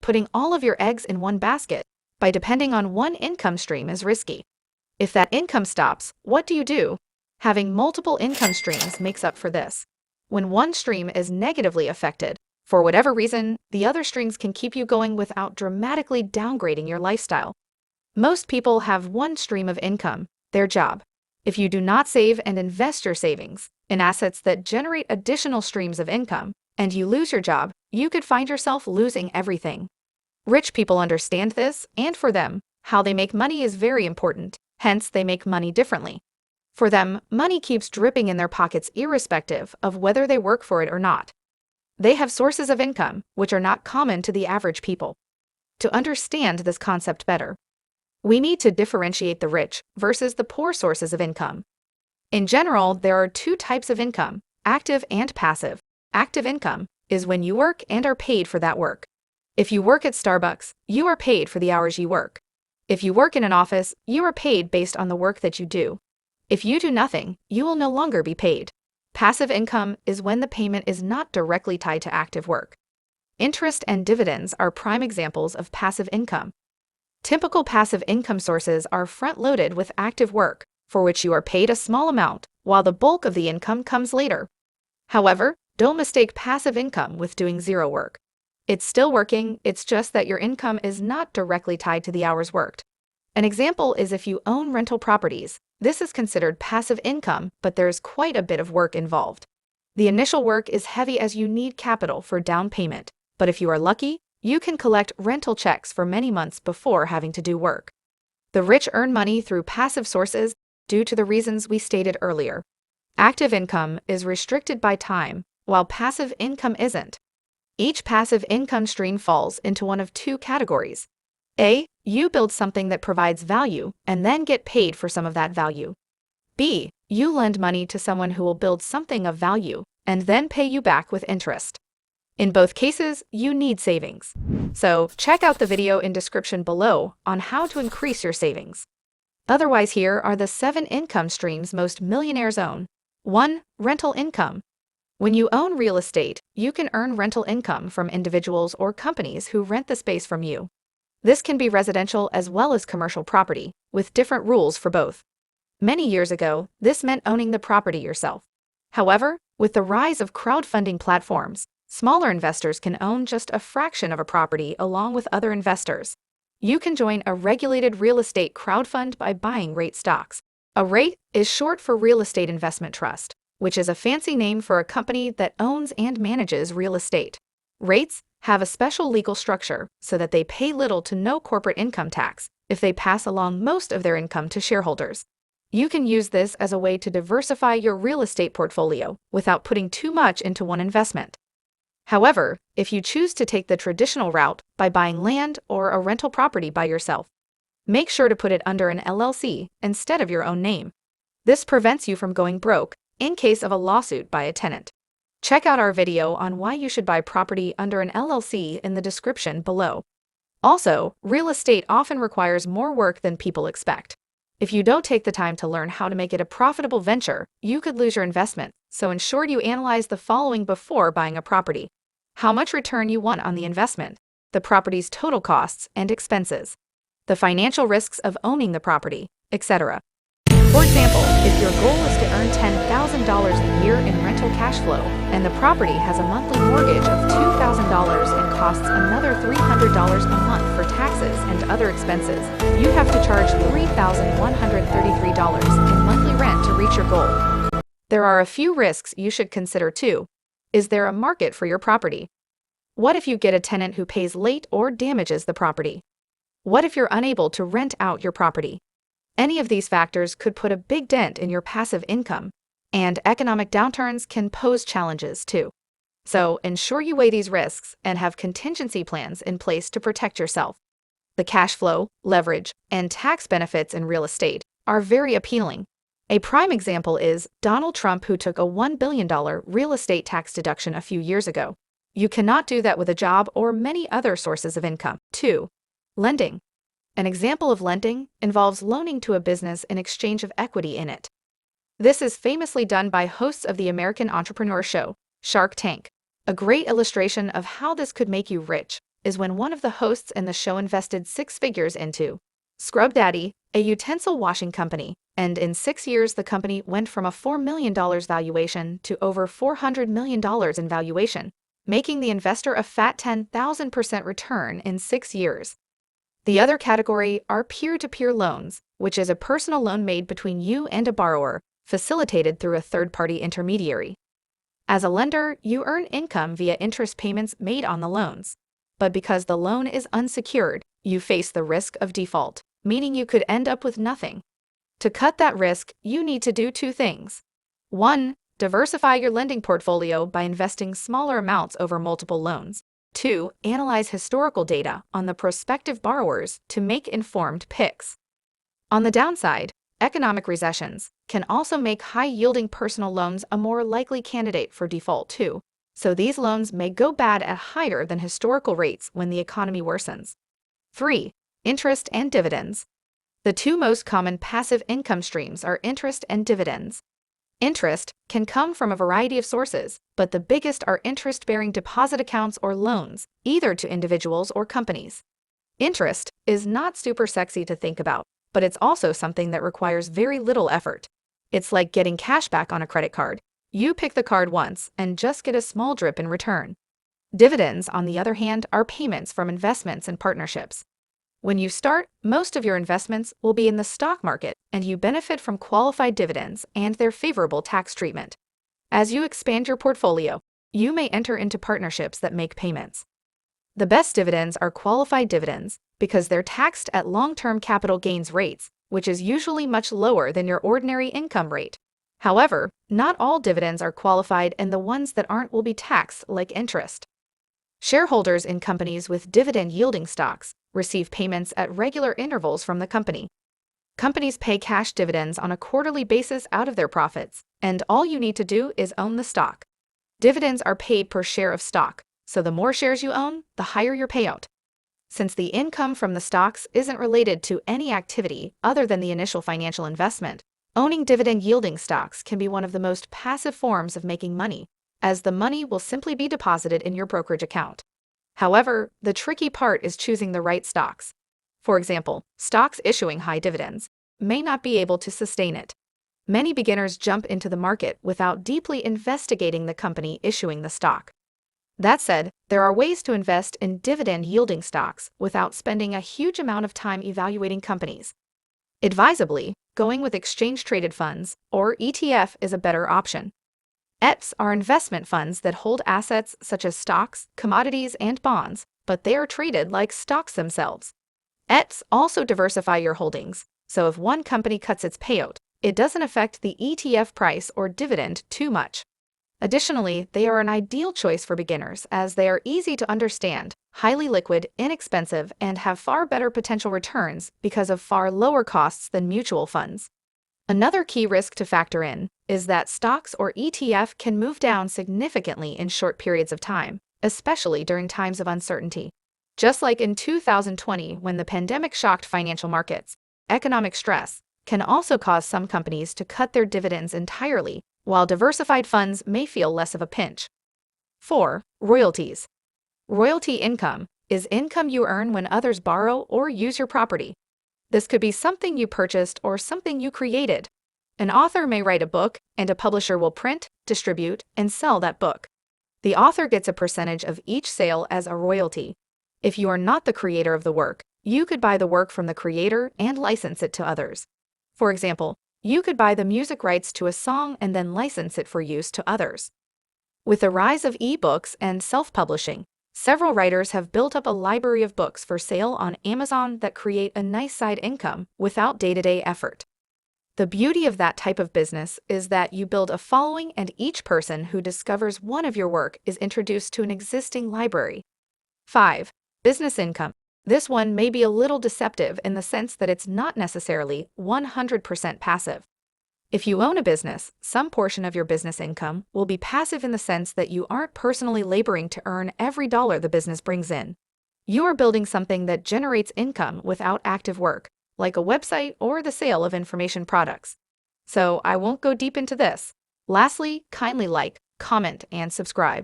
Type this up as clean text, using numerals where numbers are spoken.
Putting all of your eggs in one basket by depending on one income stream is risky. If that income stops, what do? Having multiple income streams makes up for this. When one stream is negatively affected, for whatever reason, the other streams can keep you going without dramatically downgrading your lifestyle. Most people have one stream of income, their job. If you do not save and invest your savings in assets that generate additional streams of income, and you lose your job, you could find yourself losing everything. Rich people understand this, and for them, how they make money is very important, hence they make money differently. For them, money keeps dripping in their pockets irrespective of whether they work for it or not. They have sources of income which are not common to the average people. To understand this concept better, we need to differentiate the rich versus the poor sources of income. In general, there are two types of income, active and passive. Active income is when you work and are paid for that work. If you work at Starbucks, you are paid for the hours you work. If you work in an office, you are paid based on the work that you do. If you do nothing, you will no longer be paid. Passive income is when the payment is not directly tied to active work. Interest and dividends are prime examples of passive income. Typical passive income sources are front-loaded with active work, for which you are paid a small amount, while the bulk of the income comes later. However, don't mistake passive income with doing zero work. It's still working, it's just that your income is not directly tied to the hours worked. An example is if you own rental properties. This is considered passive income, but there's quite a bit of work involved. The initial work is heavy as you need capital for down payment, but if you are lucky, you can collect rental checks for many months before having to do work. The rich earn money through passive sources due to the reasons we stated earlier. Active income is restricted by time, while passive income isn't. Each passive income stream falls into one of two categories. A. You build something that provides value and then get paid for some of that value. B. You lend money to someone who will build something of value and then pay you back with interest. In both cases, you need savings. So, check out the video in description below on how to increase your savings. Otherwise, here are the 7 income streams most millionaires own. 1. Rental income. When you own real estate, you can earn rental income from individuals or companies who rent the space from you. This can be residential as well as commercial property, with different rules for both. Many years ago, this meant owning the property yourself. However, with the rise of crowdfunding platforms, smaller investors can own just a fraction of a property along with other investors. You can join a regulated real estate crowdfund by buying REIT stocks. A REIT is short for Real Estate Investment Trust, which is a fancy name for a company that owns and manages real estate. REITs have a special legal structure so that they pay little to no corporate income tax if they pass along most of their income to shareholders. You can use this as a way to diversify your real estate portfolio without putting too much into one investment. However, if you choose to take the traditional route by buying land or a rental property by yourself, make sure to put it under an LLC instead of your own name. This prevents you from going broke in case of a lawsuit by a tenant. Check out our video on why you should buy property under an LLC in the description below. Also, real estate often requires more work than people expect. If you don't take the time to learn how to make it a profitable venture, you could lose your investment, so ensure you analyze the following before buying a property. How much return you want on the investment, the property's total costs and expenses, the financial risks of owning the property, etc. For example, if your goal is to earn $10,000 a year in rental cash flow, and the property has a monthly mortgage of $2,000 and costs another $300 a month for taxes and other expenses, you have to charge $3,133 in monthly rent to reach your goal. There are a few risks you should consider too. Is there a market for your property? What if you get a tenant who pays late or damages the property? What if you're unable to rent out your property? Any of these factors could put a big dent in your passive income, and economic downturns can pose challenges too. So ensure you weigh these risks and have contingency plans in place to protect yourself. The cash flow, leverage, and tax benefits in real estate are very appealing. A prime example is Donald Trump, who took a $1 billion real estate tax deduction a few years ago. You cannot do that with a job or many other sources of income. 2. Lending. An example of lending involves loaning to a business in exchange of equity in it. This is famously done by hosts of the American entrepreneur show, Shark Tank. A great illustration of how this could make you rich is when one of the hosts in the show invested six figures into Scrub Daddy, a utensil washing company, and in 6 years the company went from a $4 million valuation to over $400 million in valuation, making the investor a fat 10,000% return in 6 years. The other category are peer-to-peer loans, which is a personal loan made between you and a borrower, facilitated through a third-party intermediary. As a lender, you earn income via interest payments made on the loans. But because the loan is unsecured, you face the risk of default, meaning you could end up with nothing. To cut that risk, you need to do two things. 1. Diversify your lending portfolio by investing smaller amounts over multiple loans. 2. Analyze historical data on the prospective borrowers to make informed picks. On the downside, economic recessions can also make high-yielding personal loans a more likely candidate for default too, so these loans may go bad at higher than historical rates when the economy worsens. 3. Interest and dividends. The two most common passive income streams are interest and dividends. Interest can come from a variety of sources, but the biggest are interest-bearing deposit accounts or loans, either to individuals or companies. Interest is not super sexy to think about, but it's also something that requires very little effort. It's like getting cash back on a credit card. You pick the card once and just get a small drip in return. Dividends, on the other hand, are payments from investments and partnerships. When you start, most of your investments will be in the stock market, and you benefit from qualified dividends and their favorable tax treatment. As you expand your portfolio, you may enter into partnerships that make payments. The best dividends are qualified dividends because they're taxed at long-term capital gains rates, which is usually much lower than your ordinary income rate. However, not all dividends are qualified, and the ones that aren't will be taxed like interest. Shareholders in companies with dividend-yielding stocks receive payments at regular intervals from the company. Companies pay cash dividends on a quarterly basis out of their profits, and all you need to do is own the stock. Dividends are paid per share of stock, so the more shares you own, the higher your payout. Since the income from the stocks isn't related to any activity other than the initial financial investment, owning dividend-yielding stocks can be one of the most passive forms of making money, as the money will simply be deposited in your brokerage account. However, the tricky part is choosing the right stocks. For example, stocks issuing high dividends may not be able to sustain it. Many beginners jump into the market without deeply investigating the company issuing the stock. That said, there are ways to invest in dividend-yielding stocks without spending a huge amount of time evaluating companies. Advisably, going with exchange-traded funds, or ETF, is a better option. ETFs are investment funds that hold assets such as stocks, commodities, and bonds, but they are treated like stocks themselves. ETFs also diversify your holdings, so if one company cuts its payout, it doesn't affect the ETF price or dividend too much. Additionally, they are an ideal choice for beginners as they are easy to understand, highly liquid, inexpensive, and have far better potential returns because of far lower costs than mutual funds. Another key risk to factor in is that stocks or ETF can move down significantly in short periods of time, especially during times of uncertainty. Just like in 2020 when the pandemic shocked financial markets, economic stress can also cause some companies to cut their dividends entirely, while diversified funds may feel less of a pinch. 4. Royalties. Royalty income is income you earn when others borrow or use your property. This could be something you purchased or something you created. An author may write a book, and a publisher will print, distribute, and sell that book. The author gets a percentage of each sale as a royalty. If you are not the creator of the work, you could buy the work from the creator and license it to others. For example, you could buy the music rights to a song and then license it for use to others. With the rise of e-books and self-publishing, several writers have built up a library of books for sale on Amazon that create a nice side income without day-to-day effort. The beauty of that type of business is that you build a following, and each person who discovers one of your work is introduced to an existing library. 5. Business income. This one may be a little deceptive in the sense that it's not necessarily 100% passive. If you own a business, some portion of your business income will be passive in the sense that you aren't personally laboring to earn every dollar the business brings in. You are building something that generates income without active work, like a website or the sale of information products. So I won't go deep into this. Lastly, kindly like, comment, and subscribe.